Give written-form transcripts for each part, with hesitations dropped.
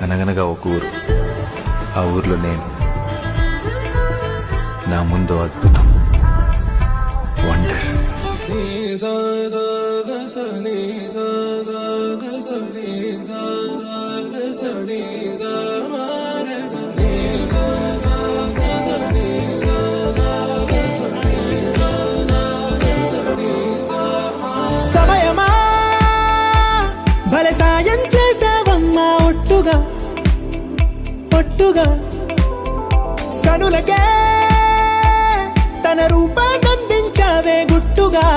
అనగనగా ఒక ఊరు, ఆ ఊర్లో నేను, నా ముందు అద్భుతం, వండర్. సమయమా భలే సాయం చేసావమ్మా, ఒట్టుగా ఒట్టుగా కనులకే తన రూపాన్నందించావే గుట్టుగా.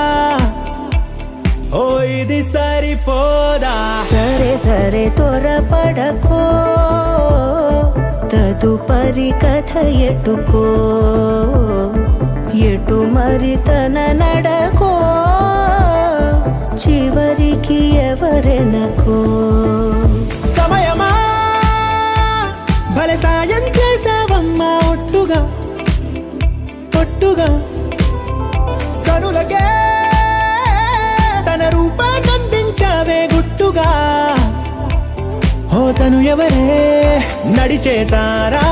ఓ ఇది సరిపోదా? సరే సరే త్వరపడకో, తదుపరి కథ ఎటుకో, ఎటు మరి తన నడకో, చివరికి ఎవరెనకో. సమయమా భలే సాయం చేసావమ్మా, ఒట్టుగా ఒట్టుగా కనులకే తన రూపాన్నందించావే గుట్టుగా. ఓ తను ఎవరే? నడిచేతారా,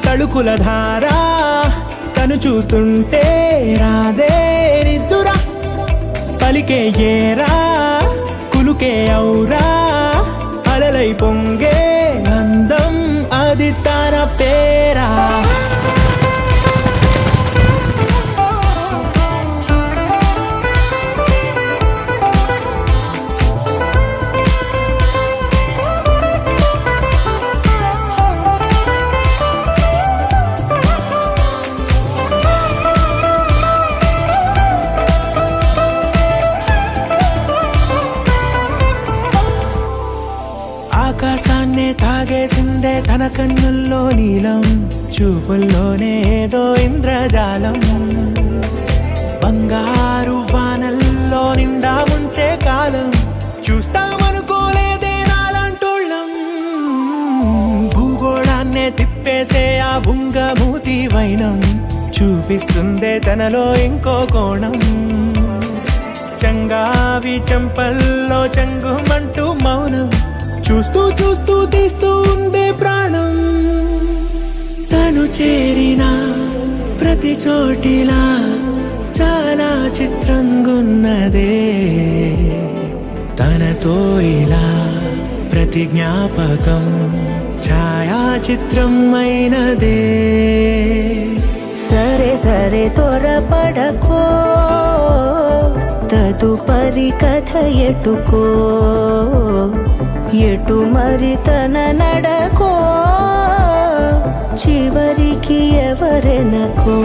తడుకుల ధారా, తను చూస్తుంటే రాదే నిద్దురా. పలికే ఏరా, కులుకే ఔరా, అలలై పొంగే అందం, అది తన పేరా. ఆకాశాన్నే తాగేసిందే తన కన్నుల్లో నీలం, చూపుల్లోనే ఏదో ఇంద్రజాలం. బంగారు వానల్లో నిండా ముంచే కాలం, చూస్తామనుకోలేదే నాలంటోళ్ళం. భూగోళాన్నే తిప్పేసే ఆ బుంగమూతి వైనం, చూపిస్తుందే తనలో ఇంకో కోణం. చంగావి చెంపల్లో చెంగుమంటూ మౌనం, చూస్తూ చూస్తూ తీస్తూ ఉందే ప్రాణం. తను చేరిన ప్రతి చోటిలా చాలా చిత్రంగున్నదే, తనతో ఇలా ప్రతి జ్ఞాపకం ఛాయాచిత్రం అయినదే. సరే సరే త్వరపడకో, తదుపరి కథ ఎటుకో, ఎటు మరి తన నడకో, చివరికి ఎవరెనకో.